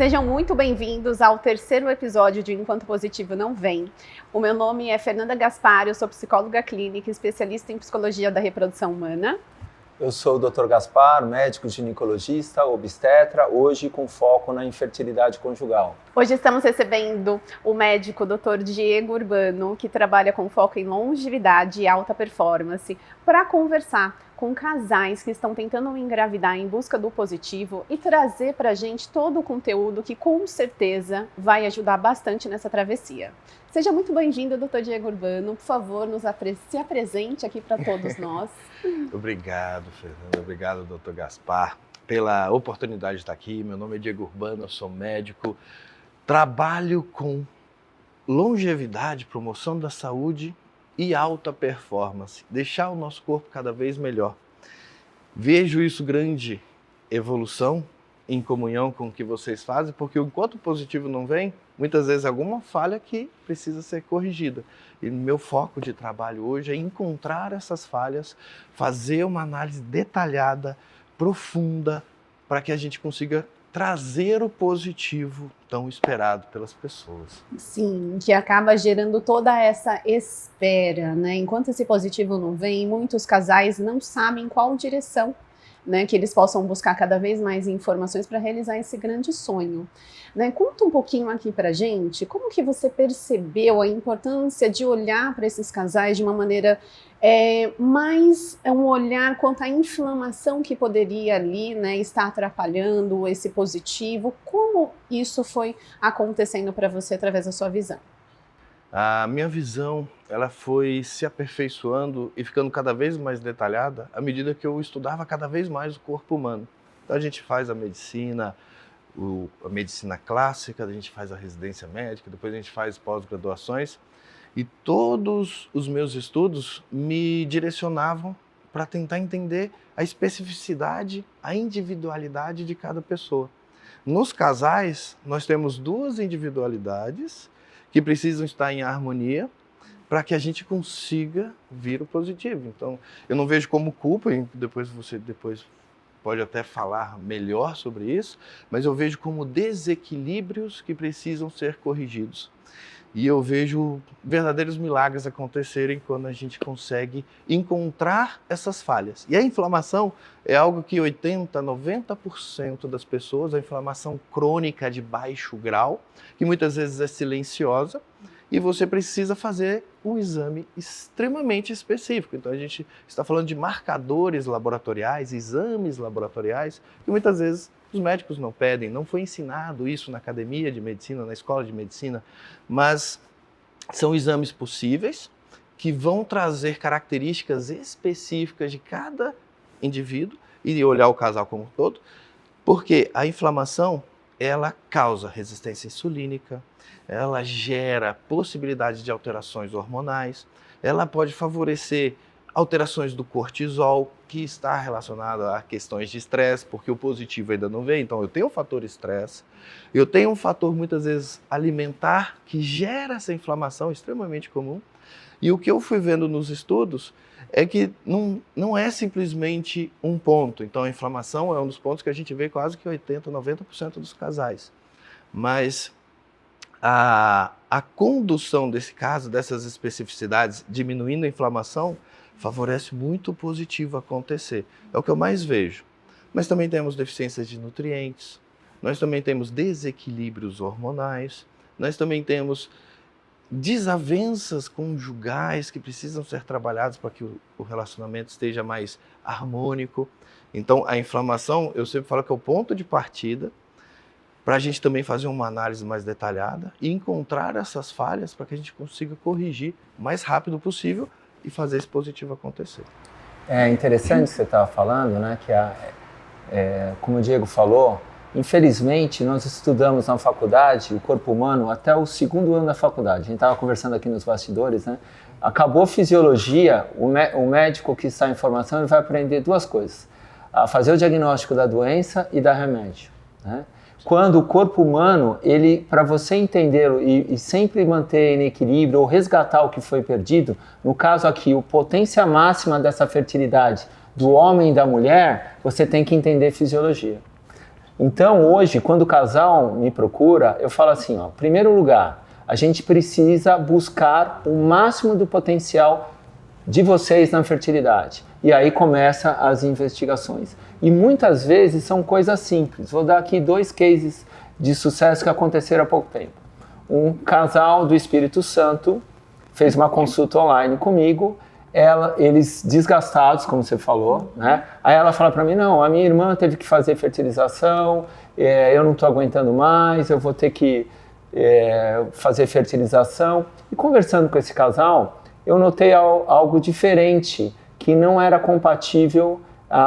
Sejam muito bem-vindos ao terceiro episódio de Enquanto Positivo Não Vem. O meu nome é Fernanda Gaspar, eu sou psicóloga clínica, especialista em psicologia da reprodução humana. Eu sou o Dr. Gaspar, médico ginecologista, obstetra, hoje com foco na infertilidade conjugal. Hoje estamos recebendo o médico Dr. Diego Urbano, que trabalha com foco em longevidade e alta performance, para conversar com casais que estão tentando engravidar em busca do positivo e trazer para a gente todo o conteúdo que com certeza vai ajudar bastante nessa travessia. Seja muito bem-vindo, Dr. Diego Urbano. Por favor, se apresente aqui para todos nós. Obrigado, Fernanda. Obrigado, Dr. Gaspar, pela oportunidade de estar aqui. Meu nome é Diego Urbano, eu sou médico. Trabalho com longevidade, promoção da saúde e alta performance. Deixar o nosso corpo cada vez melhor. Vejo isso grande evolução em comunhão com o que vocês fazem, porque enquanto o positivo não vem, muitas vezes alguma falha que precisa ser corrigida. E meu foco de trabalho hoje é encontrar essas falhas, fazer uma análise detalhada, profunda, para que a gente consiga trazer o positivo tão esperado pelas pessoas. Sim, que acaba gerando toda essa espera, né? Enquanto esse positivo não vem, muitos casais não sabem qual direção, né, que eles possam buscar cada vez mais informações para realizar esse grande sonho. Né? Conta um pouquinho aqui pra gente, como que você percebeu a importância de olhar para esses casais de uma maneira mais um olhar quanto à inflamação que poderia ali, né, estar atrapalhando esse positivo, como isso foi acontecendo para você através da sua visão? A minha visão, ela foi se aperfeiçoando e ficando cada vez mais detalhada à medida que eu estudava cada vez mais o corpo humano. Então a gente faz a medicina clássica, a gente faz a residência médica, depois a gente faz pós-graduações e todos os meus estudos me direcionavam para tentar entender a especificidade, a individualidade de cada pessoa. Nos casais, nós temos duas individualidades que precisam estar em harmonia para que a gente consiga vir o positivo. Então, eu não vejo como culpa, e você pode até falar melhor sobre isso, mas eu vejo como desequilíbrios que precisam ser corrigidos. E eu vejo verdadeiros milagres acontecerem quando a gente consegue encontrar essas falhas. E a inflamação é algo que 80%, 90% das pessoas, a inflamação crônica de baixo grau, que muitas vezes é silenciosa, e você precisa fazer um exame extremamente específico. Então a gente está falando de marcadores laboratoriais, exames laboratoriais, que muitas vezes os médicos não pedem, não foi ensinado isso na academia de medicina, na escola de medicina, mas são exames possíveis que vão trazer características específicas de cada indivíduo e olhar o casal como um todo, porque a inflamação, ela causa resistência insulínica, ela gera possibilidade de alterações hormonais, ela pode favorecer alterações do cortisol, que está relacionado a questões de estresse, porque o positivo ainda não vem. Então eu tenho um fator estresse, eu tenho um fator muitas vezes alimentar que gera essa inflamação extremamente comum. E o que eu fui vendo nos estudos é que não é simplesmente um ponto. Então a inflamação é um dos pontos que a gente vê quase que 80%, 90% dos casais. Mas a condução desse caso, dessas especificidades, diminuindo a inflamação, favorece muito o positivo acontecer. É o que eu mais vejo. Mas também temos deficiências de nutrientes, nós também temos desequilíbrios hormonais, nós também temos desavenças conjugais que precisam ser trabalhadas para que o relacionamento esteja mais harmônico. Então, a inflamação, eu sempre falo que é o ponto de partida para a gente também fazer uma análise mais detalhada e encontrar essas falhas para que a gente consiga corrigir o mais rápido possível e fazer esse positivo acontecer. É interessante o que você estava falando, né? Que como o Diego falou, infelizmente nós estudamos na faculdade o corpo humano até o segundo ano da faculdade. A gente estava conversando aqui nos bastidores, né? Acabou fisiologia, o médico que está em formação ele vai aprender duas coisas: a fazer o diagnóstico da doença e dar remédio, né? Quando o corpo humano, para você entendê-lo e sempre manter em equilíbrio ou resgatar o que foi perdido, no caso aqui, a potência máxima dessa fertilidade do homem e da mulher, você tem que entender fisiologia. Então, hoje, quando o casal me procura, eu falo assim, ó, em primeiro lugar, a gente precisa buscar o máximo do potencial de vocês na fertilidade. E aí começa as investigações. E muitas vezes são coisas simples. Vou dar aqui 2 cases de sucesso que aconteceram há pouco tempo. Um casal do Espírito Santo fez uma consulta online comigo, eles desgastados, como você falou, né? Aí ela fala para mim, não, a minha irmã teve que fazer fertilização, eu não estou aguentando mais, eu vou ter que fazer fertilização. E conversando com esse casal, eu notei algo diferente, que não era compatível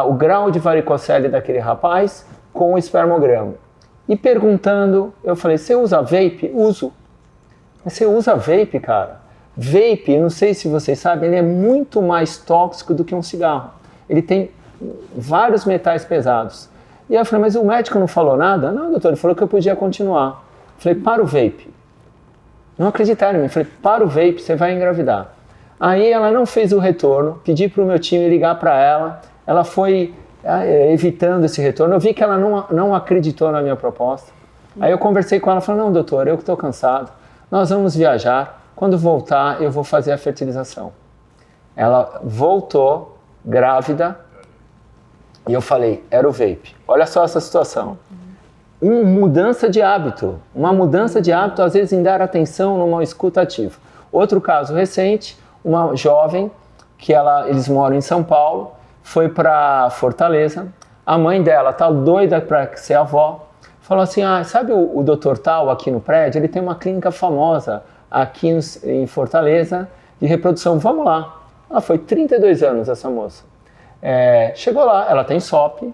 o grau de varicocele daquele rapaz com o espermograma. E perguntando, eu falei, você usa vape? Uso. Mas você usa vape, cara? Vape, não sei se vocês sabem, ele é muito mais tóxico do que um cigarro. Ele tem vários metais pesados. E eu falei, mas o médico não falou nada? Não, doutor, ele falou que eu podia continuar. Eu falei, para o vape. Não acreditaram em mim. Eu falei, para o vape, você vai engravidar. Aí ela não fez o retorno, pedi para o meu time ligar para ela, ela foi evitando esse retorno. Eu vi que ela não acreditou na minha proposta. Aí eu conversei com ela e falei, não, doutor, eu que estou cansado, nós vamos viajar. Quando voltar, eu vou fazer a fertilização. Ela voltou grávida e eu falei, era o vape. Olha só essa situação. Uma mudança de hábito às vezes em dar atenção numa escuta ativa. Outro caso recente, uma jovem que eles moram em São Paulo, foi para Fortaleza, a mãe dela tá doida para ser avó, falou assim, sabe o doutor tal aqui no prédio? Ele tem uma clínica famosa aqui em Fortaleza, de reprodução, vamos lá. Ela foi 32 anos, essa moça. Chegou lá, ela tem SOP,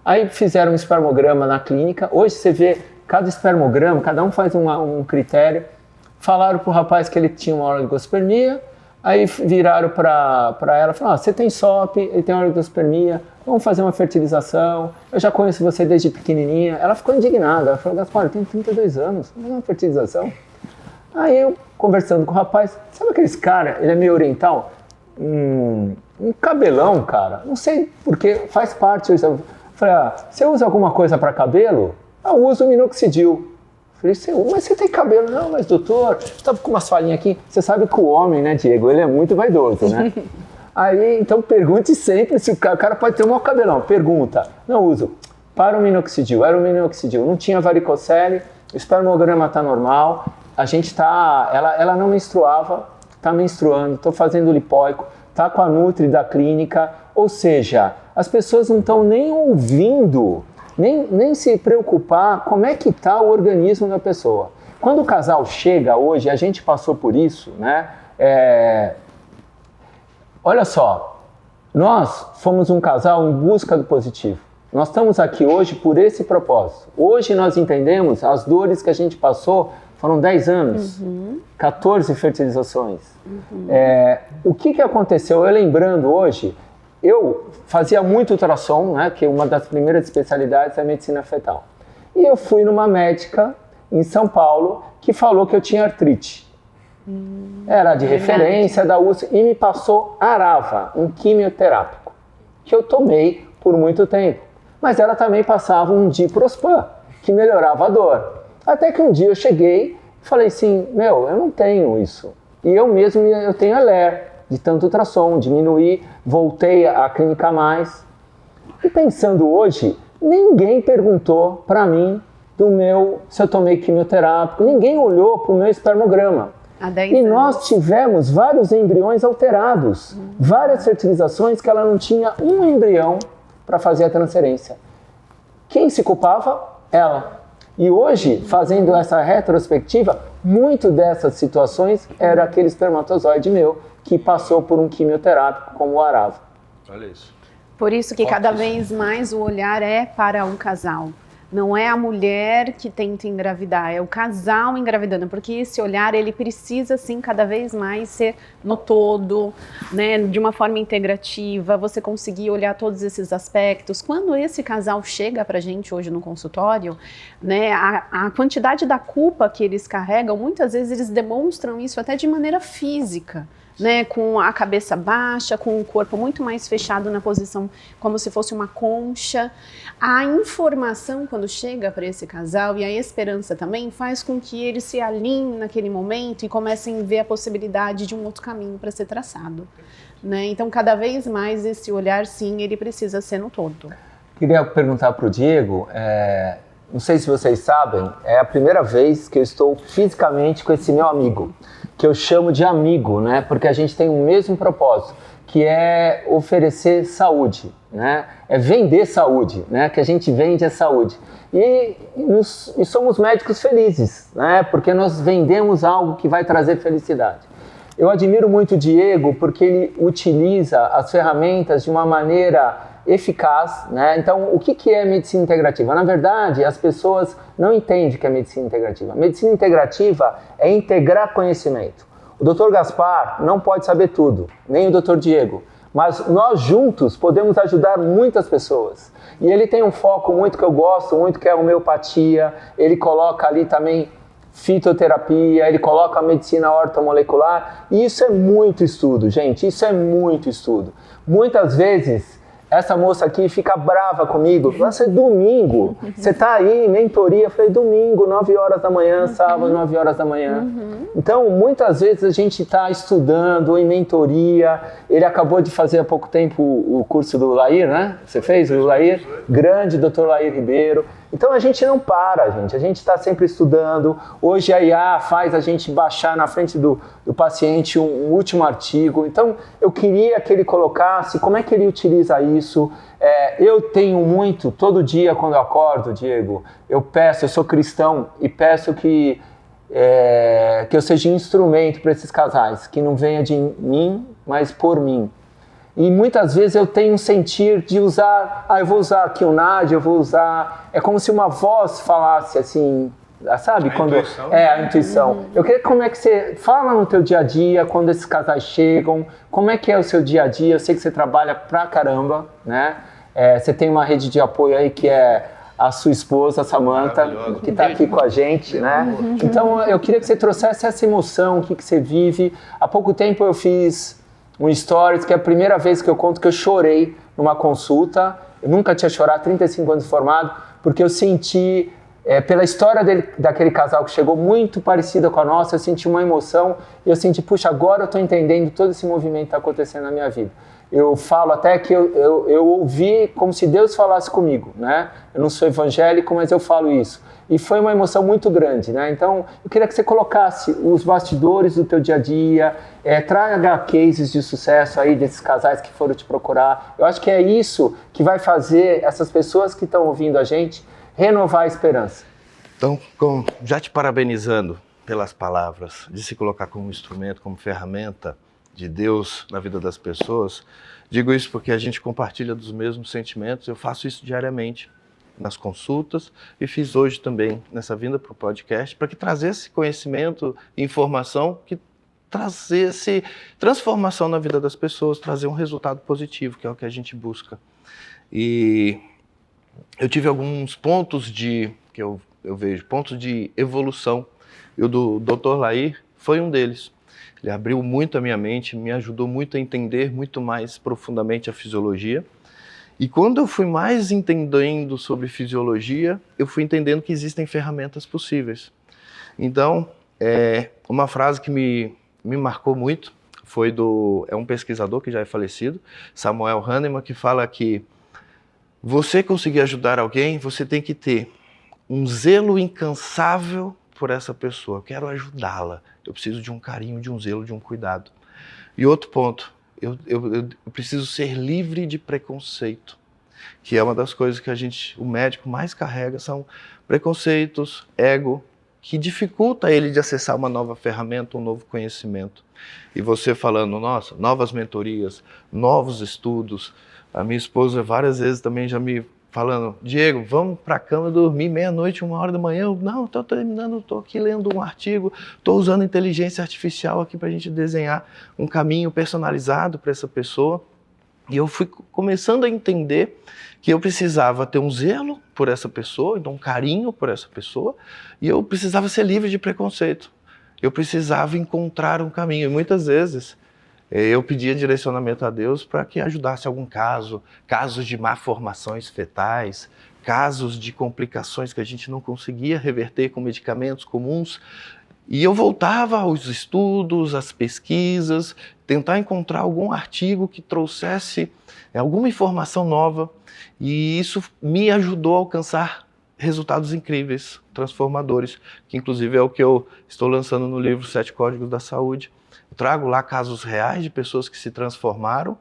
aí fizeram um espermograma na clínica. Hoje você vê, cada espermograma, cada um faz um critério. Falaram pro rapaz que ele tinha uma oligospermia, aí viraram para ela e falaram, você tem SOP, ele tem oligospermia, vamos fazer uma fertilização, eu já conheço você desde pequenininha. Ela ficou indignada, ela falou, Gaspar, eu tenho 32 anos, vamos fazer uma fertilização. Aí eu, conversando com o rapaz, sabe aqueles cara, ele é meio oriental, um cabelão, cara, não sei porque, faz parte. Eu falei, você usa alguma coisa para cabelo? Eu uso minoxidil. Falei, mas você tem cabelo? Não, mas doutor, estava com umas falhinhas aqui. Você sabe que o homem, né, Diego, ele é muito vaidoso, né? Aí, então pergunte sempre se o cara pode ter um mau cabelão. Pergunta, não uso. Para o minoxidil, era o minoxidil, não tinha varicocele, o espermograma está normal. A gente ela não menstruava, está menstruando, estou fazendo lipóico, está com a Nutri da clínica, ou seja, as pessoas não estão nem ouvindo, nem se preocupar como é que está o organismo da pessoa. Quando o casal chega hoje, a gente passou por isso, né? Olha só, nós fomos um casal em busca do positivo. Nós estamos aqui hoje por esse propósito. Hoje nós entendemos as dores que a gente passou. Foram 10 anos, 14 fertilizações. O que aconteceu? Eu lembrando hoje, eu fazia muito ultrassom, né, que uma das primeiras especialidades é a medicina fetal. E eu fui numa médica em São Paulo que falou que eu tinha artrite. Era de referência da USP e me passou Arava, um quimioterápico, que eu tomei por muito tempo. Mas ela também passava um Diprospan, que melhorava a dor. Até que um dia eu cheguei e falei assim, eu não tenho isso. E eu mesmo, eu tenho alergia de tanto ultrassom, diminuí, voltei à clínica mais. E pensando hoje, ninguém perguntou para mim se eu tomei quimioterápico, ninguém olhou para o meu espermograma. E nós tivemos vários embriões alterados, várias fertilizações que ela não tinha um embrião para fazer a transferência. Quem se culpava? Ela. E hoje, fazendo essa retrospectiva, muito dessas situações era aquele espermatozoide meu que passou por um quimioterápico como o Arava. Olha isso. Por isso que cada vez mais o olhar é para um casal. Não é a mulher que tenta engravidar, é o casal engravidando, porque esse olhar ele precisa sim cada vez mais ser no todo, né, de uma forma integrativa, você conseguir olhar todos esses aspectos. Quando esse casal chega pra gente hoje no consultório, né, a quantidade da culpa que eles carregam, muitas vezes eles demonstram isso até de maneira física. né, com a cabeça baixa, com o corpo muito mais fechado na posição como se fosse uma concha. A informação, quando chega para esse casal, e a esperança também, faz com que eles se alinhem naquele momento e comecem a ver a possibilidade de um outro caminho para ser traçado, né? Então, cada vez mais esse olhar, sim, ele precisa ser no todo. Queria perguntar para o Diego, não sei se vocês sabem, é a primeira vez que eu estou fisicamente com esse meu amigo, que eu chamo de amigo, né? Porque a gente tem o mesmo propósito, que é oferecer saúde, né? É vender saúde, né? Que a gente vende a saúde. E somos médicos felizes, né? Porque nós vendemos algo que vai trazer felicidade. Eu admiro muito o Diego porque ele utiliza as ferramentas de uma maneira eficaz, né? Então, o que é medicina integrativa? Na verdade, as pessoas não entendem o que é medicina integrativa. Medicina integrativa é integrar conhecimento. O Dr. Gaspar não pode saber tudo, nem o Dr. Diego, mas nós juntos podemos ajudar muitas pessoas. E ele tem um foco muito que eu gosto muito, que é a homeopatia. Ele coloca ali também fitoterapia, ele coloca a medicina ortomolecular. E isso é muito estudo, gente, isso é muito estudo. Muitas vezes essa moça aqui fica brava comigo. Nossa, é domingo. Você tá aí, mentoria. Eu falei, domingo, 9 horas da manhã, sábado, 9 horas da manhã. Então, muitas vezes a gente está estudando em mentoria. Ele acabou de fazer há pouco tempo o curso do Lair, né? Você fez o Lair? Grande Dr. Lair Ribeiro. Então a gente não para, gente. A gente está sempre estudando. Hoje a IA faz a gente baixar na frente do paciente um último artigo. Então eu queria que ele colocasse como é que ele utiliza isso. Eu tenho muito, todo dia quando eu acordo, Diego, eu sou cristão e peço que eu seja um instrumento para esses casais, que não venha de mim, mas por mim. E muitas vezes eu tenho um sentir de usar, eu vou usar aqui o NAD, eu vou usar... É como se uma voz falasse assim, sabe? Intuição. A intuição. Eu queria como é que você fala no teu dia a dia, quando esses casais chegam, como é que é o seu dia a dia? Eu sei que você trabalha pra caramba, né? Você tem uma rede de apoio aí que é a sua esposa, Samantha, que está aqui com a gente, né? Então eu queria que você trouxesse essa emoção, o que você vive. Há pouco tempo eu fiz um stories, que é a primeira vez que eu conto que eu chorei numa consulta. Eu nunca tinha chorado, 35 anos de formado, porque eu senti, pela história daquele casal que chegou muito parecida com a nossa, eu senti uma emoção e eu senti, puxa, agora eu estou entendendo todo esse movimento que está acontecendo na minha vida. Eu falo até que eu ouvi como se Deus falasse comigo, né? Eu não sou evangélico, mas eu falo isso. E foi uma emoção muito grande, né? Então, eu queria que você colocasse os bastidores do teu dia a dia, traga cases de sucesso aí desses casais que foram te procurar. Eu acho que é isso que vai fazer essas pessoas que estão ouvindo a gente renovar a esperança. Então, já te parabenizando pelas palavras, de se colocar como instrumento, como ferramenta de Deus na vida das pessoas, digo isso porque a gente compartilha dos mesmos sentimentos, eu faço isso diariamente nas consultas e fiz hoje também nessa vinda para o podcast, para que trazesse conhecimento e informação que trazesse transformação na vida das pessoas, trazer um resultado positivo, que é o que a gente busca. E eu tive alguns pontos que eu vejo, pontos de evolução, e o do Dr. Lair foi um deles. Ele abriu muito a minha mente, me ajudou muito a entender muito mais profundamente a fisiologia. E quando eu fui mais entendendo sobre fisiologia, eu fui entendendo que existem ferramentas possíveis. Então, uma frase que me marcou muito foi é um pesquisador que já é falecido, Samuel Hahnemann, que fala que você conseguir ajudar alguém, você tem que ter um zelo incansável por essa pessoa. Eu quero ajudá-la, eu preciso de um carinho, de um zelo, de um cuidado. E outro ponto, eu preciso ser livre de preconceito, que é uma das coisas que o médico mais carrega, são preconceitos, ego, que dificulta ele de acessar uma nova ferramenta, um novo conhecimento. E você falando, nossa, novas mentorias, novos estudos. A minha esposa várias vezes também já me falando, Diego, vamos para a cama dormir meia-noite, 1h da manhã. Não, estou terminando, estou aqui lendo um artigo, estou usando inteligência artificial aqui para a gente desenhar um caminho personalizado para essa pessoa. E eu fui começando a entender que eu precisava ter um zelo por essa pessoa, então um carinho por essa pessoa, e eu precisava ser livre de preconceito. Eu precisava encontrar um caminho. E muitas vezes eu pedia direcionamento a Deus para que ajudasse algum caso, casos de malformações fetais, casos de complicações que a gente não conseguia reverter com medicamentos comuns. E eu voltava aos estudos, às pesquisas, tentar encontrar algum artigo que trouxesse alguma informação nova, e isso me ajudou a alcançar resultados incríveis, transformadores, que inclusive é o que eu estou lançando no livro 7 Códigos da Saúde. Eu trago lá casos reais de pessoas que se transformaram.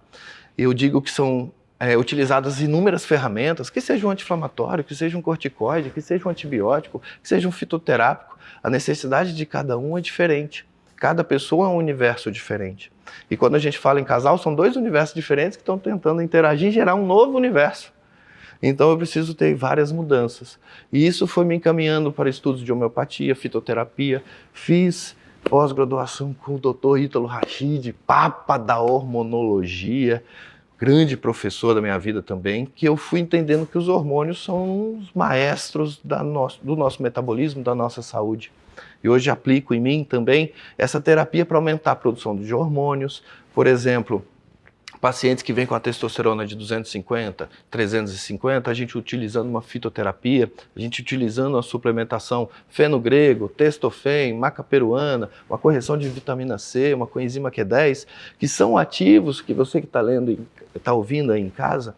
Eu digo que são utilizadas inúmeras ferramentas, que seja um anti-inflamatório, que seja um corticoide, que seja um antibiótico, que seja um fitoterápico. A necessidade de cada um é diferente. Cada pessoa é um universo diferente. E quando a gente fala em casal, são 2 universos diferentes que estão tentando interagir e gerar um novo universo. Então eu preciso ter várias mudanças. E isso foi me encaminhando para estudos de homeopatia, fitoterapia. Fiz pós-graduação com o Dr. Ítalo Rachid, papa da hormonologia, grande professor da minha vida também, que eu fui entendendo que os hormônios são os maestros do nosso metabolismo, da nossa saúde. E hoje aplico em mim também essa terapia para aumentar a produção de hormônios. Por exemplo, pacientes que vêm com a testosterona de 250, 350, a gente utilizando uma fitoterapia, a gente utilizando a suplementação fenogrego, testofen, maca peruana, uma correção de vitamina C, uma coenzima Q10, que são ativos que você que está lendo, está ouvindo aí em casa,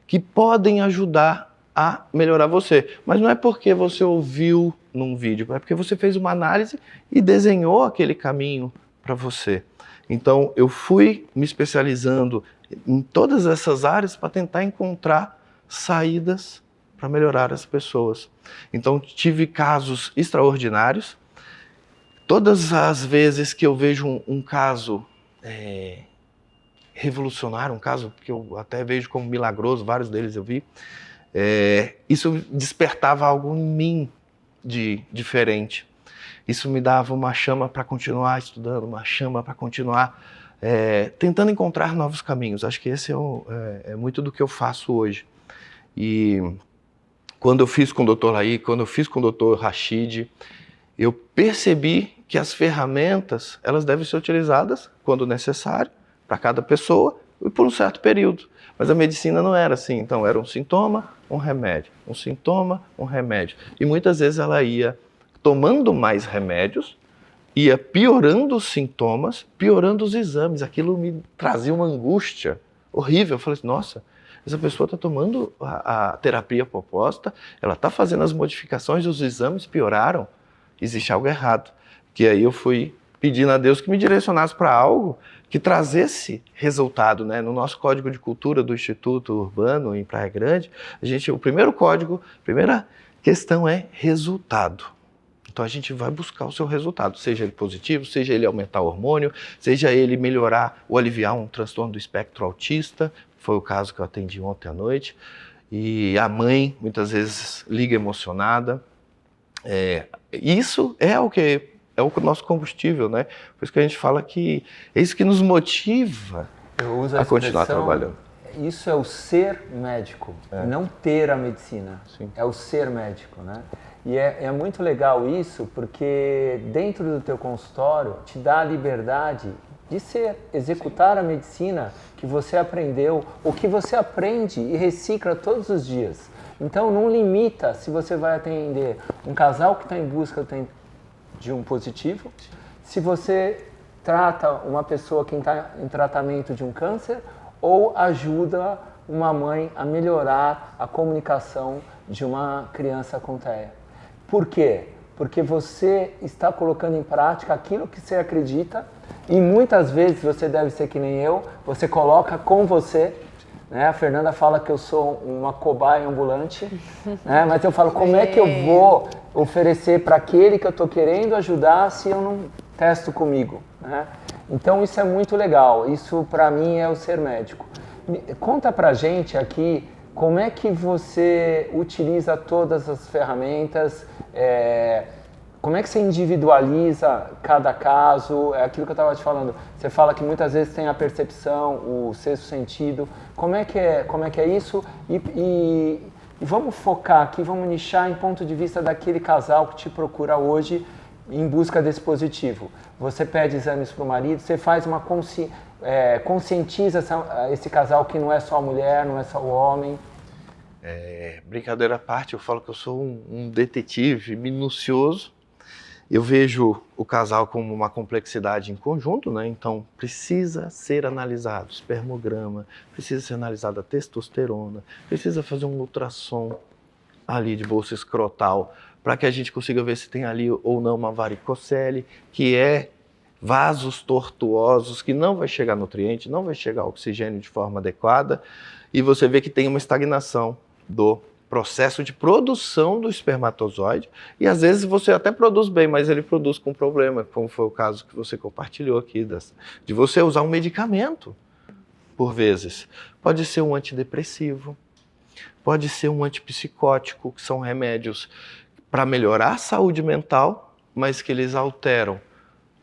que podem ajudar a melhorar você. Mas não é porque você ouviu num vídeo, é porque você fez uma análise e desenhou aquele caminho para você. Então, eu fui me especializando em todas essas áreas para tentar encontrar saídas para melhorar as pessoas. Então, tive casos extraordinários. Todas as vezes que eu vejo um caso revolucionário, um caso que eu até vejo como milagroso, vários deles eu vi, isso despertava algo em mim de diferente. Isso me dava uma chama para continuar estudando, uma chama para continuar tentando encontrar novos caminhos. Acho que esse é muito do que eu faço hoje. E quando eu fiz com o Dr. Laí, quando eu fiz com o Dr. Rachid, eu percebi que as ferramentas elas devem ser utilizadas quando necessário, para cada pessoa e por um certo período. Mas a medicina não era assim. Então era um sintoma, um remédio. Um sintoma, um remédio. E muitas vezes ela ia tomando mais remédios, ia piorando os sintomas, piorando os exames. Aquilo me trazia uma angústia horrível. Eu falei assim, nossa, essa pessoa está tomando a terapia proposta, ela está fazendo as modificações e os exames pioraram. Existe algo errado. Que aí eu fui pedindo a Deus que me direcionasse para algo que trazesse resultado, né? No nosso Código de Cultura do Instituto Urbano, em Praia Grande, o primeiro código, a primeira questão é resultado. Então a gente vai buscar o seu resultado, seja ele positivo, seja ele aumentar o hormônio, seja ele melhorar ou aliviar um transtorno do espectro autista, foi o caso que eu atendi ontem à noite, e a mãe muitas vezes liga emocionada. Isso é o nosso combustível, né? Por isso que a gente fala que é isso que nos motiva a continuar trabalhando. Isso é o ser médico, não ter a medicina. Sim. É o ser médico, né? E é muito legal isso, porque dentro do teu consultório te dá a liberdade de executar a medicina que você aprendeu, ou que você aprende e recicla todos os dias. Então não limita se você vai atender um casal que está em busca de um positivo, se você trata uma pessoa que está em tratamento de um câncer, ou ajuda uma mãe a melhorar a comunicação de uma criança com TEA. Por quê? Porque você está colocando em prática aquilo que você acredita e muitas vezes você deve ser que nem eu, você coloca com você, né? A Fernanda fala que eu sou uma cobaia ambulante, né? Mas eu falo, como é que eu vou oferecer para aquele que eu estou querendo ajudar se eu não testo comigo, né? Então isso é muito legal, isso para mim é o ser médico. Conta pra gente aqui como é que você utiliza todas as ferramentas, como é que você individualiza cada caso, é aquilo que eu estava te falando. Você fala que muitas vezes tem a percepção, o sexto sentido. Como é que é isso? E vamos focar aqui, vamos nichar em ponto de vista daquele casal que te procura hoje em busca desse positivo. Você pede exames para o marido, você faz uma consciência. conscientiza esse casal que não é só a mulher, não é só o homem? Brincadeira à parte, eu falo que eu sou um detetive minucioso. Eu vejo o casal como uma complexidade em conjunto, né? Então precisa ser analisado o espermograma, precisa ser analisada a testosterona, precisa fazer um ultrassom ali de bolsa escrotal para que a gente consiga ver se tem ali ou não uma varicocele, que é vasos tortuosos, que não vai chegar nutriente, não vai chegar oxigênio de forma adequada, e você vê que tem uma estagnação do processo de produção do espermatozoide, e às vezes você até produz bem, mas ele produz com problema, como foi o caso que você compartilhou aqui, de você usar um medicamento, por vezes. Pode ser um antidepressivo, pode ser um antipsicótico, que são remédios para melhorar a saúde mental, mas que eles alteram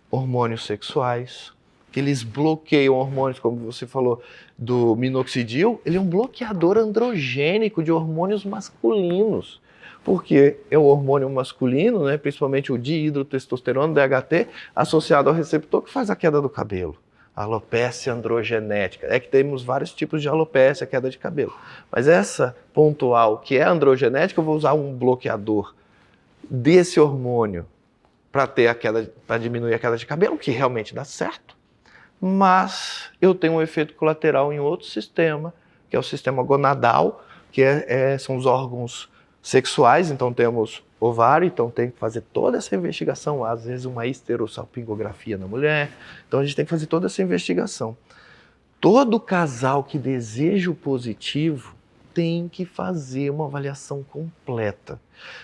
hormônios sexuais, que eles bloqueiam hormônios, como você falou, do minoxidil, ele é um bloqueador androgênico de hormônios masculinos, porque é o hormônio masculino, né, principalmente o dihidrotestosterona, DHT, associado ao receptor que faz a queda do cabelo, a alopécia androgenética. É que temos vários tipos de alopécia, queda de cabelo, mas essa pontual, que é androgenética, eu vou usar um bloqueador desse hormônio para diminuir a queda de cabelo, que realmente dá certo. Mas eu tenho um efeito colateral em outro sistema, que é o sistema gonadal, que são os órgãos sexuais. Então temos ovário, então tem que fazer toda essa investigação, às vezes uma esterossalpingografia na mulher, então a gente tem que fazer toda essa investigação. Todo casal que deseja o positivo tem que fazer uma avaliação completa.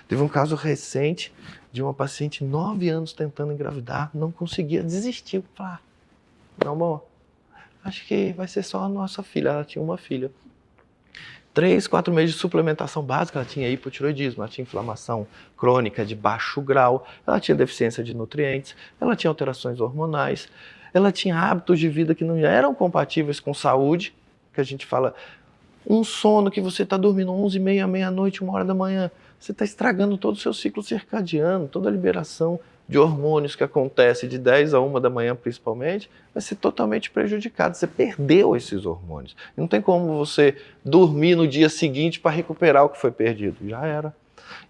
Teve um caso recente de uma paciente 9 anos tentando engravidar, não conseguia, desistiu. Falei, não, amor, acho que vai ser só a nossa filha. Ela tinha uma filha. 3, 4 meses de suplementação básica, ela tinha hipotireoidismo, ela tinha inflamação crônica de baixo grau, ela tinha deficiência de nutrientes, ela tinha alterações hormonais, ela tinha hábitos de vida que não eram compatíveis com saúde, que a gente fala, um sono que você está dormindo 11h30, meia-noite, 1h da manhã, você está estragando todo o seu ciclo circadiano, toda a liberação de hormônios que acontece de 10 a 1 da manhã principalmente, vai ser totalmente prejudicado. Você perdeu esses hormônios. E não tem como você dormir no dia seguinte para recuperar o que foi perdido. Já era.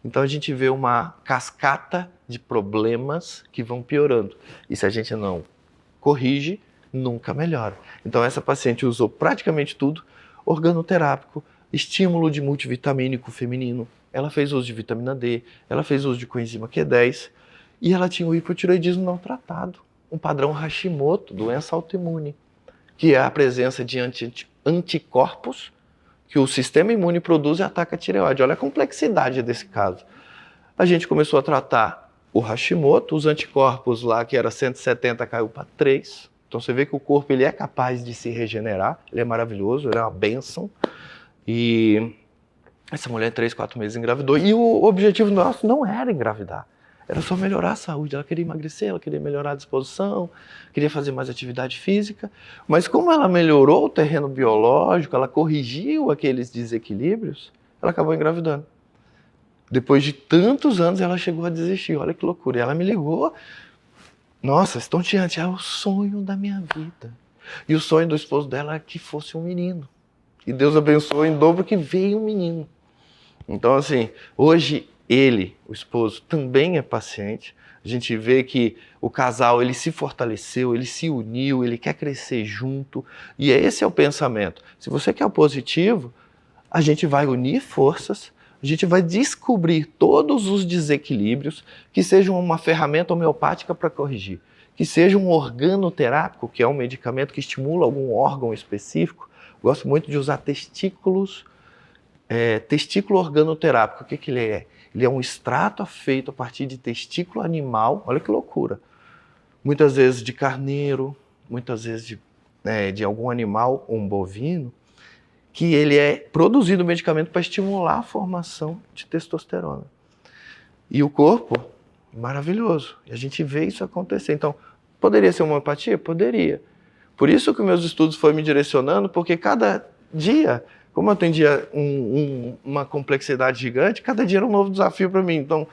Então a gente vê uma cascata de problemas que vão piorando. E se a gente não corrige, nunca melhora. Então essa paciente usou praticamente tudo, organoterápico, estímulo de multivitamínico feminino, ela fez uso de vitamina D, ela fez uso de coenzima Q10, e ela tinha o hipotireoidismo não tratado, um padrão Hashimoto, doença autoimune, que é a presença de anticorpos que o sistema imune produz e ataca a tireoide. Olha a complexidade desse caso. A gente começou a tratar o Hashimoto, os anticorpos lá, que era 170, caiu para 3. Então você vê que o corpo ele é capaz de se regenerar, ele é maravilhoso, ele é uma bênção. E essa mulher, 3, 4 meses, engravidou. E o objetivo nosso não era engravidar. Era só melhorar a saúde. Ela queria emagrecer, ela queria melhorar a disposição, queria fazer mais atividade física. Mas como ela melhorou o terreno biológico, ela corrigiu aqueles desequilíbrios, ela acabou engravidando. Depois de tantos anos, ela chegou a desistir. Olha que loucura. E ela me ligou. Nossa, estonteante, é o sonho da minha vida. E o sonho do esposo dela é que fosse um menino. E Deus abençoou em dobro que veio um menino. Então, assim, hoje ele, o esposo, também é paciente. A gente vê que o casal, ele se fortaleceu, ele se uniu, ele quer crescer junto. E esse é o pensamento. Se você quer o positivo, a gente vai unir forças, a gente vai descobrir todos os desequilíbrios, que sejam uma ferramenta homeopática para corrigir, que seja um organoterápico, que é um medicamento que estimula algum órgão específico. Gosto muito de usar testículo organoterápico. O que ele é? Ele é um extrato feito a partir de testículo animal, olha que loucura. Muitas vezes de carneiro, muitas vezes de algum animal, um bovino, que ele é produzido medicamento para estimular a formação de testosterona. E o corpo, maravilhoso. E a gente vê isso acontecer. Então, poderia ser uma homeopatia? Poderia. Por isso que meus estudos foram me direcionando, porque cada dia, como eu atendia uma complexidade gigante, cada dia era um novo desafio para mim. Então,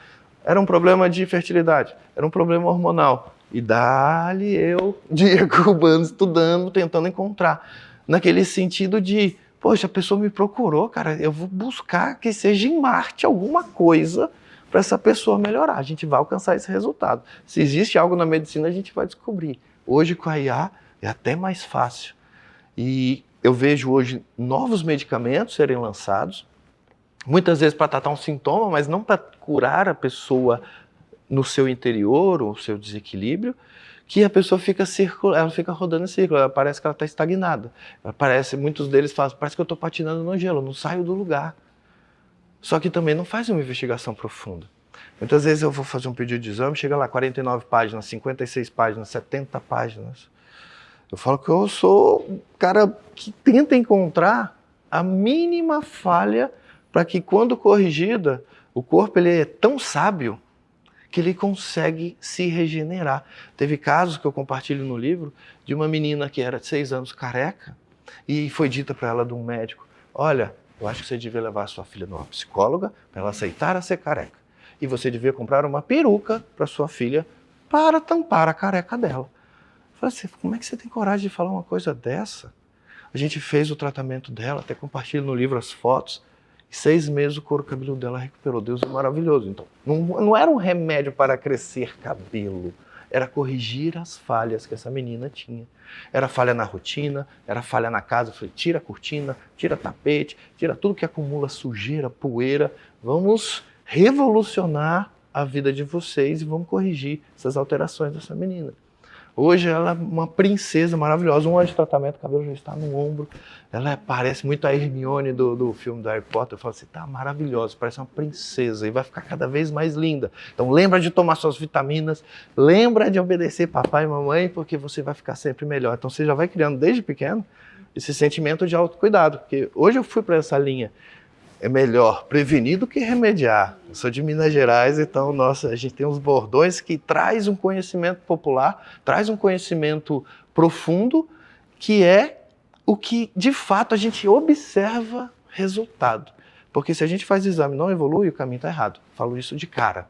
era um problema de fertilidade, era um problema hormonal. E dali eu, Diego Urbano, estudando, tentando encontrar. Naquele sentido de, poxa, a pessoa me procurou, cara, eu vou buscar que seja em Marte alguma coisa para essa pessoa melhorar. A gente vai alcançar esse resultado. Se existe algo na medicina, a gente vai descobrir. Hoje, com a IA, é até mais fácil. E eu vejo hoje novos medicamentos serem lançados, muitas vezes para tratar um sintoma, mas não para curar a pessoa no seu interior, ou seu desequilíbrio, que a pessoa fica ela fica rodando em círculo, ela parece que ela está estagnada. Muitos deles falam, parece que eu estou patinando no gelo, não saio do lugar. Só que também não faz uma investigação profunda. Muitas vezes eu vou fazer um pedido de exame, chega lá 49 páginas, 56 páginas, 70 páginas. Eu falo que eu sou um cara que tenta encontrar a mínima falha para que, quando corrigida, o corpo ele é tão sábio que ele consegue se regenerar. Teve casos que eu compartilho no livro de uma menina que era de 6 anos careca e foi dita para ela de um médico, olha, eu acho que você devia levar a sua filha numa psicóloga para ela aceitar a ser careca. E você devia comprar uma peruca para sua filha para tampar a careca dela. Eu falei assim, como é que você tem coragem de falar uma coisa dessa? A gente fez o tratamento dela, até compartilho no livro as fotos. Em 6 meses o couro cabeludo dela recuperou. Deus é maravilhoso. Então, não era um remédio para crescer cabelo. Era corrigir as falhas que essa menina tinha. Era falha na rotina, era falha na casa. Eu falei, tira a cortina, tira tapete, tira tudo que acumula sujeira, poeira. Vamos revolucionar a vida de vocês e vamos corrigir essas alterações dessa menina. Hoje ela é uma princesa maravilhosa, 1 ano de tratamento, o cabelo já está no ombro. Ela parece muito a Hermione do filme do Harry Potter. Eu falo assim, tá maravilhosa, parece uma princesa e vai ficar cada vez mais linda. Então lembra de tomar suas vitaminas, lembra de obedecer papai e mamãe, porque você vai ficar sempre melhor. Então você já vai criando desde pequeno esse sentimento de autocuidado, porque hoje eu fui para essa linha. É melhor prevenir do que remediar. Eu sou de Minas Gerais, então, nossa, a gente tem uns bordões que traz um conhecimento popular, traz um conhecimento profundo, que é o que, de fato, a gente observa resultado. Porque se a gente faz exame e não evolui, o caminho está errado. Falo isso de cara.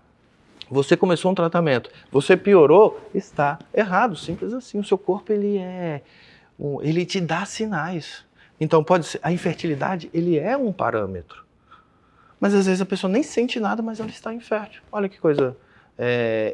Você começou um tratamento, você piorou, está errado, simples assim. O seu corpo, ele te dá sinais. Então, pode ser, a infertilidade, ele é um parâmetro. Mas às vezes a pessoa nem sente nada, mas ela está infértil. Olha que coisa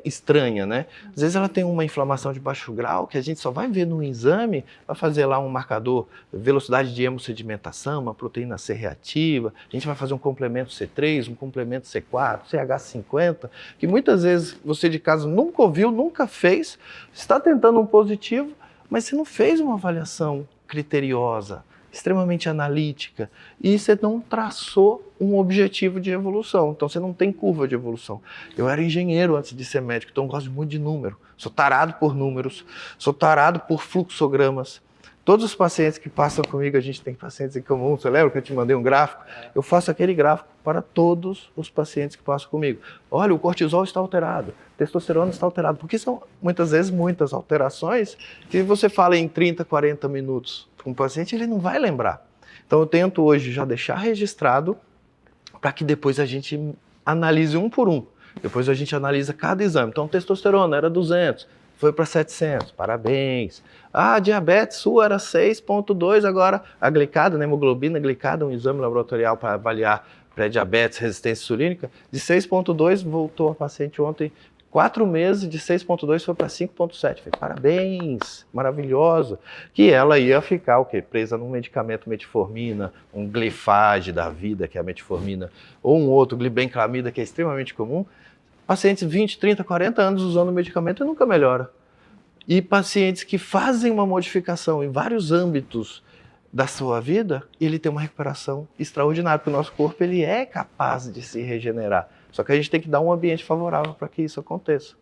estranha, né? Às vezes ela tem uma inflamação de baixo grau, que a gente só vai ver no exame, vai fazer lá um marcador, velocidade de hemossedimentação, uma proteína C reativa, a gente vai fazer um complemento C3, um complemento C4, CH50, que muitas vezes você de casa nunca ouviu, nunca fez, está tentando um positivo, mas você não fez uma avaliação criteriosa, extremamente analítica, e você não traçou um objetivo de evolução, então você não tem curva de evolução. Eu era engenheiro antes de ser médico, então eu gosto muito de número, sou tarado por números, sou tarado por fluxogramas. Todos os pacientes que passam comigo, a gente tem pacientes em comum, você lembra que eu te mandei um gráfico? Eu faço aquele gráfico para todos os pacientes que passam comigo. Olha, o cortisol está alterado, a testosterona está alterada, porque são muitas vezes muitas alterações que você fala em 30, 40 minutos com o paciente, ele não vai lembrar. Então eu tento hoje já deixar registrado para que depois a gente analise um por um. Depois a gente analisa cada exame. Então testosterona era 200, foi para 700, parabéns. Ah, diabetes sua era 6,2, agora a glicada, né, hemoglobina glicada, um exame laboratorial para avaliar pré-diabetes, resistência insulínica, de 6,2 voltou a paciente ontem, 4 meses, de 6,2 foi para 5,7. Parabéns, maravilhoso. Que ela ia ficar o quê? Presa num medicamento metformina, um glifage da vida, que é a metformina, ou um outro glibenclamida, que é extremamente comum. Pacientes 20, 30, 40 anos usando o medicamento e nunca melhora. E pacientes que fazem uma modificação em vários âmbitos da sua vida, ele tem uma recuperação extraordinária, porque o nosso corpo ele é capaz de se regenerar. Só que a gente tem que dar um ambiente favorável para que isso aconteça.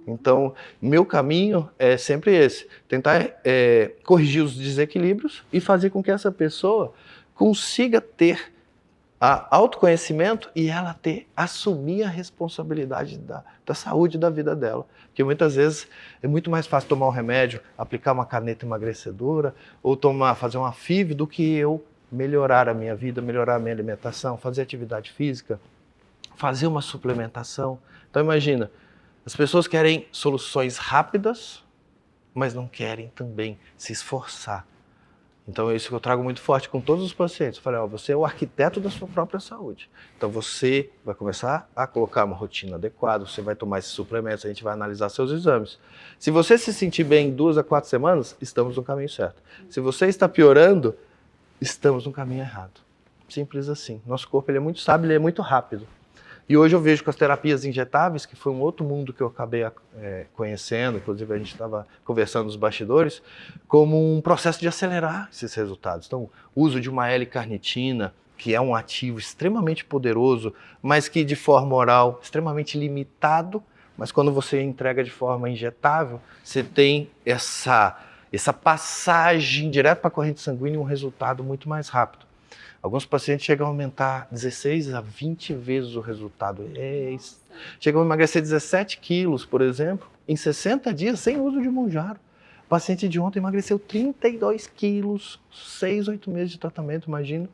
Então, meu caminho é sempre esse, tentar corrigir os desequilíbrios e fazer com que essa pessoa consiga ter autoconhecimento e ela assumir a responsabilidade da saúde da vida dela. Porque muitas vezes é muito mais fácil tomar um remédio, aplicar uma caneta emagrecedora ou fazer uma FIV do que eu melhorar a minha vida, melhorar a minha alimentação, fazer atividade física, fazer uma suplementação. Então imagina, As pessoas querem soluções rápidas, mas não querem também se esforçar. Então é isso que eu trago muito forte com todos os pacientes. Eu falei, você é o arquiteto da sua própria saúde. Então você vai começar a colocar uma rotina adequada, você vai tomar esses suplementos, a gente vai analisar seus exames. Se você se sentir bem em 2 a 4 semanas, estamos no caminho certo. Se você está piorando, estamos no caminho errado. Simples assim. Nosso corpo ele é muito sábio, ele é muito rápido. E hoje eu vejo com as terapias injetáveis, que foi um outro mundo que eu acabei conhecendo, inclusive a gente estava conversando nos bastidores, como um processo de acelerar esses resultados. Então, o uso de uma L-carnitina, que é um ativo extremamente poderoso, mas que de forma oral extremamente limitado, mas quando você entrega de forma injetável, você tem essa passagem direto para a corrente sanguínea e um resultado muito mais rápido. Alguns pacientes chegam a aumentar 16 a 20 vezes o resultado. Chegam a emagrecer 17 quilos, por exemplo, em 60 dias sem uso de Mounjaro. O paciente de ontem emagreceu 32 quilos, 6, 8 meses de tratamento, imagino.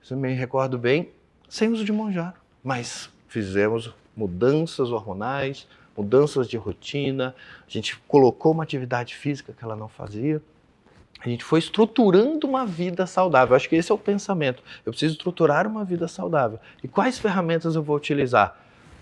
Se eu me recordo bem, sem uso de Mounjaro. Mas fizemos mudanças hormonais, mudanças de rotina, a gente colocou uma atividade física que ela não fazia. A gente foi estruturando uma vida saudável. Acho que esse é o pensamento. Eu preciso estruturar uma vida saudável. E quais ferramentas eu vou utilizar?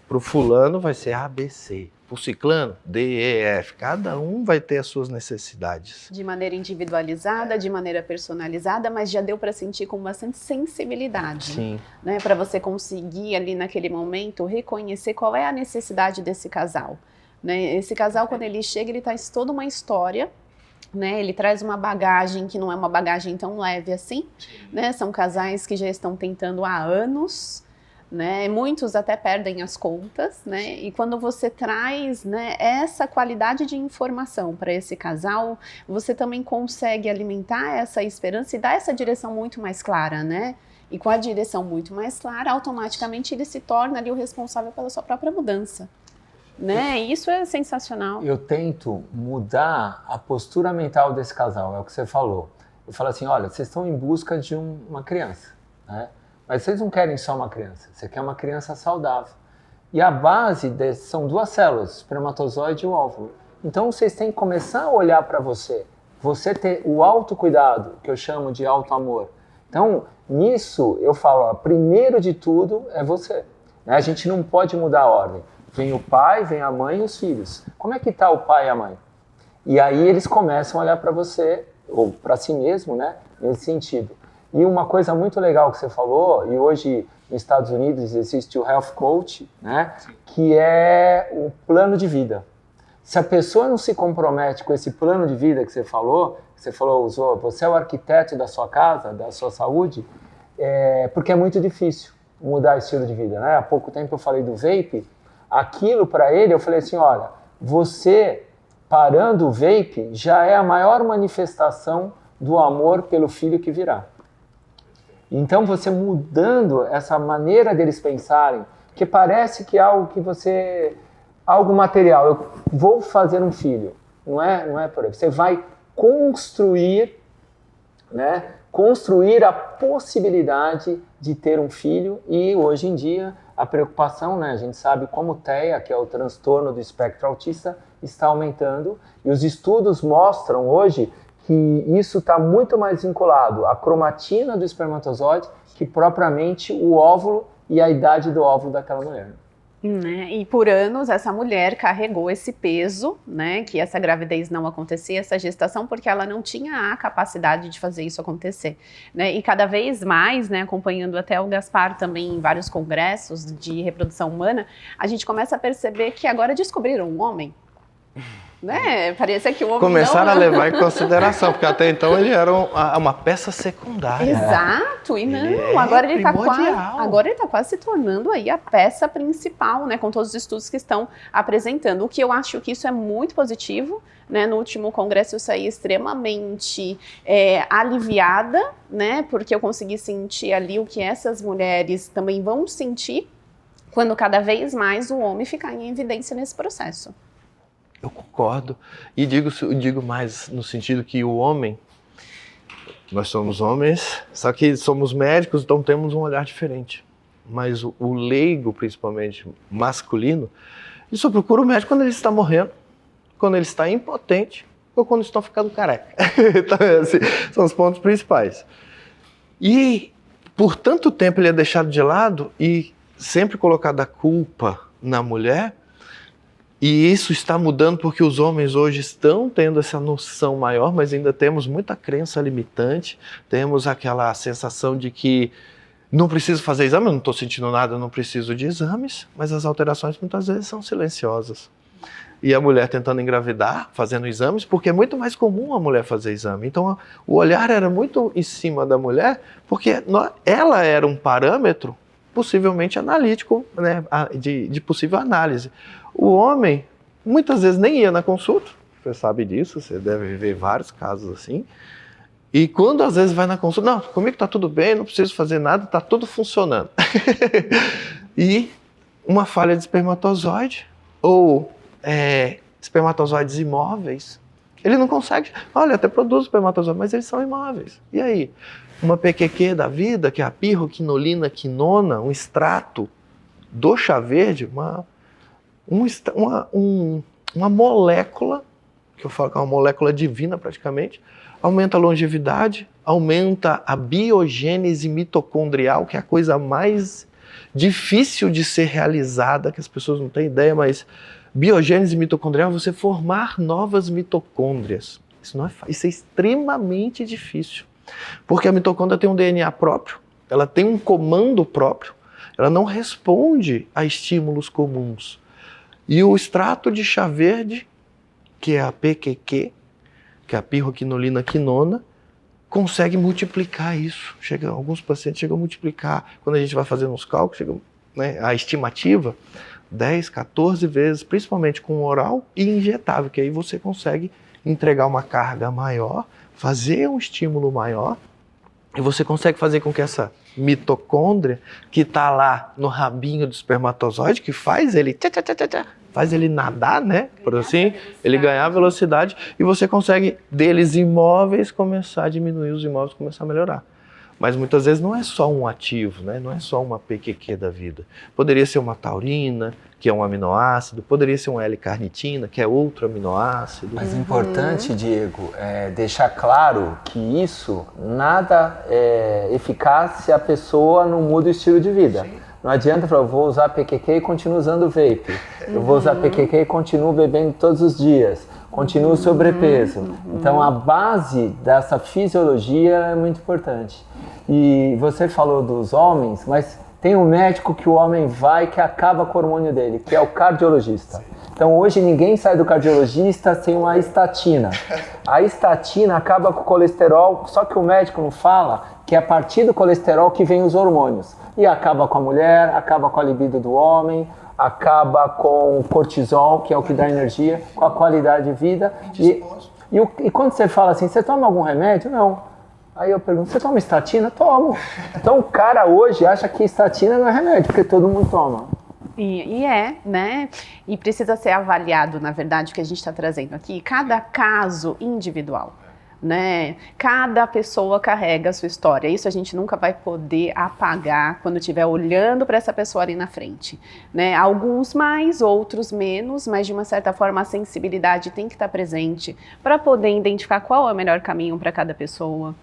Para o fulano vai ser A, B, C. Para o ciclano, D, E, F. Cada um vai ter as suas necessidades. De maneira individualizada, de maneira personalizada, mas já deu para sentir com bastante sensibilidade. Sim. Né? Para você conseguir ali naquele momento reconhecer qual é a necessidade desse casal. Né? Esse casal, quando ele chega, ele traz toda uma história. Né, ele traz uma bagagem que não é uma bagagem tão leve assim, né, são casais que já estão tentando há anos, né, muitos até perdem as contas, né, e quando você traz, né, essa qualidade de informação para esse casal, você também consegue alimentar essa esperança e dar essa direção muito mais clara, né, e com a direção muito mais clara, automaticamente ele se torna ali o responsável pela sua própria mudança. Né? Isso é sensacional. Eu tento mudar a postura mental desse casal, é o que você falou. Eu falo assim, olha, vocês estão em busca de uma criança, né? Mas vocês não querem só uma criança, você quer uma criança saudável. E a base são 2 células, espermatozoide e o óvulo. Então vocês têm que começar a olhar para você ter o autocuidado, que eu chamo de auto-amor. Então, nisso eu falo, ó, primeiro de tudo é você. Né? A gente não pode mudar a ordem. Vem o pai, vem a mãe e os filhos. Como é que está o pai e a mãe? E aí eles começam a olhar para você, ou para si mesmo, né? Nesse sentido. E uma coisa muito legal que você falou, e hoje nos Estados Unidos existe o Health Coach, né? Que é o plano de vida. Se a pessoa não se compromete com esse plano de vida que você falou, usou, você é o arquiteto da sua casa, da sua saúde, porque é muito difícil mudar o estilo de vida, né? Há pouco tempo eu falei do vape. Aquilo para ele, eu falei assim, olha, você parando o vape já é a maior manifestação do amor pelo filho que virá. Então você mudando essa maneira deles pensarem, que parece que é algo que algo material, eu vou fazer um filho, não é por aí. Você vai construir, né? Construir a possibilidade de ter um filho e hoje em dia a preocupação, né, a gente sabe como o TEA, que é o transtorno do espectro autista, está aumentando e os estudos mostram hoje que isso está muito mais vinculado à cromatina do espermatozoide que propriamente o óvulo e a idade do óvulo daquela mulher. E por anos essa mulher carregou esse peso, né, que essa gravidez não acontecia, essa gestação, porque ela não tinha a capacidade de fazer isso acontecer, né, e cada vez mais, né, acompanhando até o Gaspar também em vários congressos de reprodução humana, a gente começa a perceber que agora descobriram um homem, né, parecia que o homem começaram a levar em consideração, porque até então ele era uma peça secundária. Exato, e não, agora ele está quase se tornando aí a peça principal, né, com todos os estudos que estão apresentando, o que eu acho que isso é muito positivo, né, no último congresso eu saí extremamente aliviada, né, porque eu consegui sentir ali o que essas mulheres também vão sentir quando cada vez mais o homem ficar em evidência nesse processo. Eu concordo. E digo mais no sentido que o homem, nós somos homens, só que somos médicos, então temos um olhar diferente. Mas o leigo, principalmente masculino, e só procura o médico quando ele está morrendo, quando ele está impotente ou quando estão ficando careca. Então, assim, são os pontos principais. E por tanto tempo ele é deixado de lado e sempre colocado a culpa na mulher, e isso está mudando porque os homens hoje estão tendo essa noção maior, mas ainda temos muita crença limitante, temos aquela sensação de que não preciso fazer exame, eu não estou sentindo nada, eu não preciso de exames, mas as alterações muitas vezes são silenciosas. E a mulher tentando engravidar, fazendo exames, porque é muito mais comum a mulher fazer exame. Então o olhar era muito em cima da mulher, porque ela era um parâmetro possivelmente analítico, né, de possível análise. O homem muitas vezes nem ia na consulta, você sabe disso, você deve ver vários casos assim. E quando às vezes vai na consulta, não, comigo está tudo bem, não preciso fazer nada, está tudo funcionando. E uma falha de espermatozoide, ou espermatozoides imóveis, ele não consegue, olha, até produz espermatozoides, mas eles são imóveis. E aí? Uma PQQ da vida, que é a pirroquinolina quinona, um extrato do chá verde, uma molécula, que eu falo que é uma molécula divina praticamente, aumenta a longevidade, aumenta a biogênese mitocondrial, que é a coisa mais difícil de ser realizada, que as pessoas não têm ideia, mas biogênese mitocondrial é você formar novas mitocôndrias. Isso é extremamente difícil, porque a mitocôndria tem um DNA próprio, ela tem um comando próprio, ela não responde a estímulos comuns. E o extrato de chá verde, que é a PQQ, que é a pirroquinolina quinona, consegue multiplicar isso. Alguns pacientes chegam a multiplicar, quando a gente vai fazendo os cálculos, a estimativa, 10, 14 vezes, principalmente com oral e injetável, que aí você consegue entregar uma carga maior, fazer um estímulo maior, e você consegue fazer com que essa mitocôndria, que está lá no rabinho do espermatozoide, que faz ele faz ele nadar, né? Por assim, ele ganhar velocidade, e você consegue deles imóveis começar a diminuir, os imóveis começar a melhorar. Mas muitas vezes não é só um ativo, né? Não é só uma PQQ da vida. Poderia ser uma taurina, que é um aminoácido, poderia ser um L-carnitina, que é outro aminoácido. Mas é importante, Diego, deixar claro que isso nada é eficaz se a pessoa não muda o estilo de vida. Sim. Não adianta falar, eu vou usar PQQ e continuo usando vape. Eu vou usar PQQ e continuo bebendo todos os dias. Continuo sobrepeso. Então a base dessa fisiologia é muito importante. E você falou dos homens, mas tem um médico que o homem vai que acaba com o hormônio dele, que é o cardiologista. Então hoje ninguém sai do cardiologista sem uma estatina. A estatina acaba com o colesterol, só que o médico não fala que é a partir do colesterol que vem os hormônios. E acaba com a mulher, acaba com a libido do homem, acaba com o cortisol, que é o que dá energia, com a qualidade de vida. E quando você fala assim, você toma algum remédio? Não. Aí eu pergunto, você toma estatina? Tomo. Então o cara hoje acha que estatina não é remédio, porque todo mundo toma. Né? E precisa ser avaliado, na verdade, o que a gente está trazendo aqui, cada caso individual. Né? Cada pessoa carrega a sua história. Isso a gente nunca vai poder apagar quando estiver olhando para essa pessoa ali na frente. Né? Alguns mais, outros menos, mas de uma certa forma a sensibilidade tem que estar presente para poder identificar qual é o melhor caminho para cada pessoa.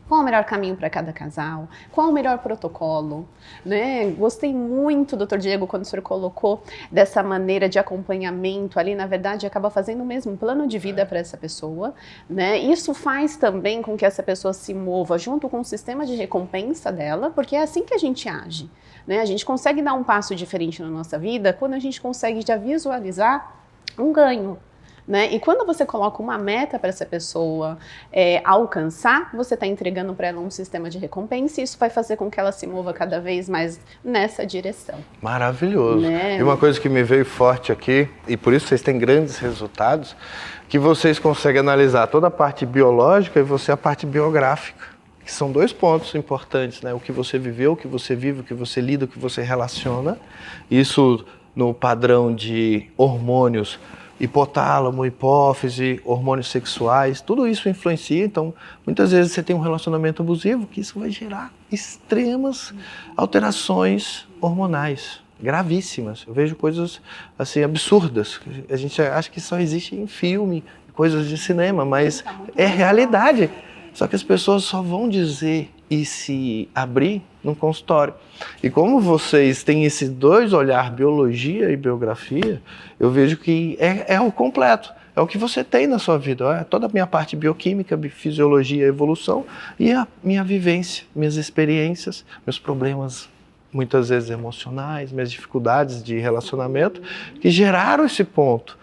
Qual o melhor caminho para cada casal? Qual o melhor protocolo? Né? Gostei muito, doutor Diego, quando o senhor colocou dessa maneira de acompanhamento ali, na verdade, acaba fazendo o mesmo plano de vida para essa pessoa. Né? Isso faz também com que essa pessoa se mova junto com o sistema de recompensa dela, porque é assim que a gente age. Né? A gente consegue dar um passo diferente na nossa vida quando a gente consegue já visualizar um ganho. Né? E quando você coloca uma meta para essa pessoa alcançar, você está entregando para ela um sistema de recompensa e isso vai fazer com que ela se mova cada vez mais nessa direção. Maravilhoso. Né? E uma coisa que me veio forte aqui, e por isso vocês têm grandes resultados, que vocês conseguem analisar toda a parte biológica e você a parte biográfica. Que são dois pontos importantes, né? O que você viveu, o que você vive, o que você lida, o que você relaciona. Isso no padrão de hormônios, hipotálamo, hipófise, hormônios sexuais, tudo isso influencia. Então, muitas vezes você tem um relacionamento abusivo, que isso vai gerar extremas alterações hormonais. gravíssimas. Eu vejo coisas assim absurdas. A gente acha que só existe em filme, coisas de cinema, mas é realidade. Só que as pessoas só vão dizer e se abrir num consultório. E como vocês têm esses dois olhares, biologia e biografia, eu vejo que é o completo. É o que você tem na sua vida. É toda a minha parte bioquímica, fisiologia, evolução e a minha vivência, minhas experiências, meus problemas muitas vezes emocionais, minhas dificuldades de relacionamento que geraram esse ponto.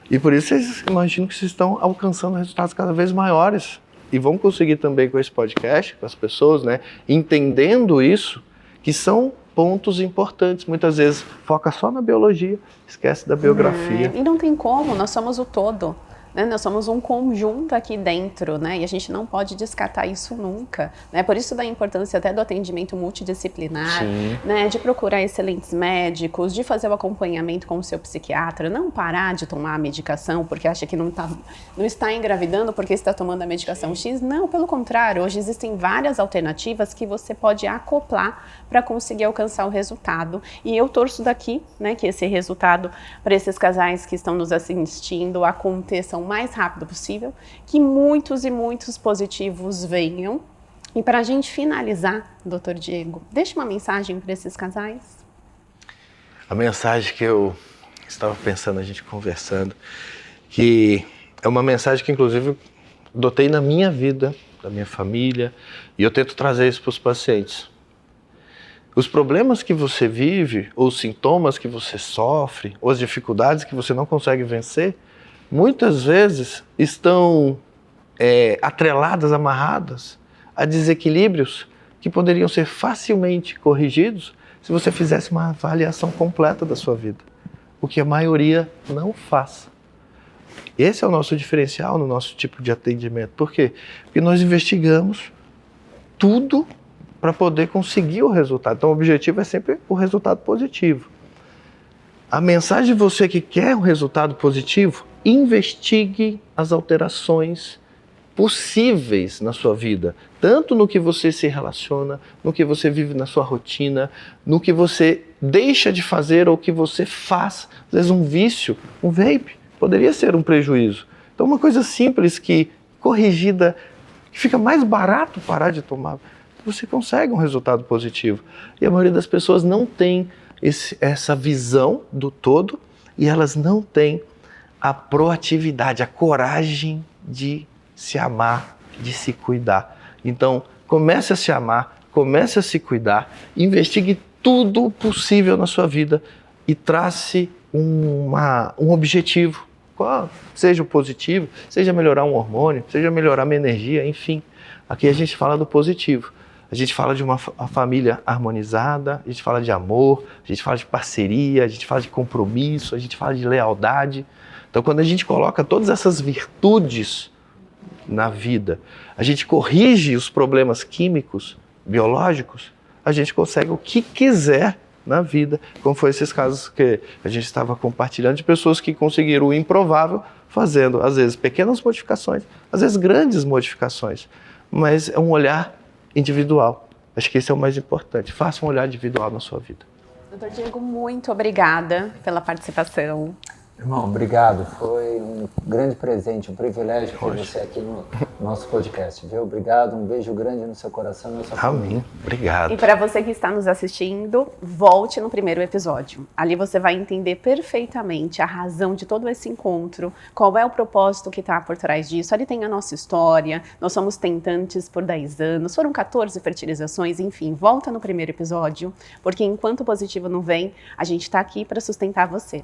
E por isso vocês imaginam que vocês estão alcançando resultados cada vez maiores. E vão conseguir também com esse podcast, com as pessoas, né, entendendo isso, que são pontos importantes. Muitas vezes foca só na biologia, esquece da biografia. E não tem como, nós somos o todo. Né? Nós somos um conjunto aqui dentro, né? E a gente não pode descartar isso nunca. Né? Por isso da importância até do atendimento multidisciplinar, né? De procurar excelentes médicos, de fazer o acompanhamento com o seu psiquiatra, não parar de tomar a medicação porque acha que não está engravidando porque está tomando a medicação X. Não, pelo contrário, hoje existem várias alternativas que você pode acoplar para conseguir alcançar o resultado. E eu torço daqui, né, que esse resultado para esses casais que estão nos assistindo aconteça o mais rápido possível, que muitos e muitos positivos venham. E para a gente finalizar, Dr. Diego, deixa uma mensagem para esses casais. A mensagem que eu estava pensando, a gente conversando, que é uma mensagem que inclusive adotei na minha vida, da minha família, e eu tento trazer isso para os pacientes. Os problemas que você vive, ou os sintomas que você sofre, ou as dificuldades que você não consegue vencer, muitas vezes estão atreladas, amarradas a desequilíbrios que poderiam ser facilmente corrigidos se você fizesse uma avaliação completa da sua vida, o que a maioria não faz. Esse é o nosso diferencial no nosso tipo de atendimento. Por quê? Porque nós investigamos tudo para poder conseguir o resultado. Então o objetivo é sempre o resultado positivo. A mensagem de você que quer um resultado positivo, investigue as alterações possíveis na sua vida, tanto no que você se relaciona, no que você vive na sua rotina, no que você deixa de fazer ou que você faz. Às vezes um vício, um vape, poderia ser um prejuízo. Então uma coisa simples que, corrigida, que fica mais barato parar de tomar, você consegue um resultado positivo. E a maioria das pessoas não tem essa visão do todo e elas não têm a proatividade, a coragem de se amar, de se cuidar. Então, comece a se amar, comece a se cuidar, investigue tudo possível na sua vida e trace um objetivo. Qual seja o positivo, seja melhorar um hormônio, seja melhorar minha energia, enfim. Aqui a gente fala do positivo. A gente fala de uma família harmonizada, a gente fala de amor, a gente fala de parceria, a gente fala de compromisso, a gente fala de lealdade. Então, quando a gente coloca todas essas virtudes na vida, a gente corrige os problemas químicos, biológicos, a gente consegue o que quiser na vida, como foi esses casos que a gente estava compartilhando de pessoas que conseguiram o improvável fazendo, às vezes, pequenas modificações, às vezes grandes modificações, mas é um olhar individual. Acho que esse é o mais importante. Faça um olhar individual na sua vida. Dr. Diego, muito obrigada pela participação. Irmão, obrigado. Foi um grande presente, um privilégio ter você aqui no nosso podcast, viu? Obrigado, um beijo grande no seu coração e na sua família. Amém. Obrigado. E para você que está nos assistindo, volte no primeiro episódio. Ali você vai entender perfeitamente a razão de todo esse encontro, qual é o propósito que está por trás disso. Ali tem a nossa história, nós somos tentantes por 10 anos, foram 14 fertilizações, enfim, volta no primeiro episódio, porque enquanto o positivo não vem, a gente está aqui para sustentar você.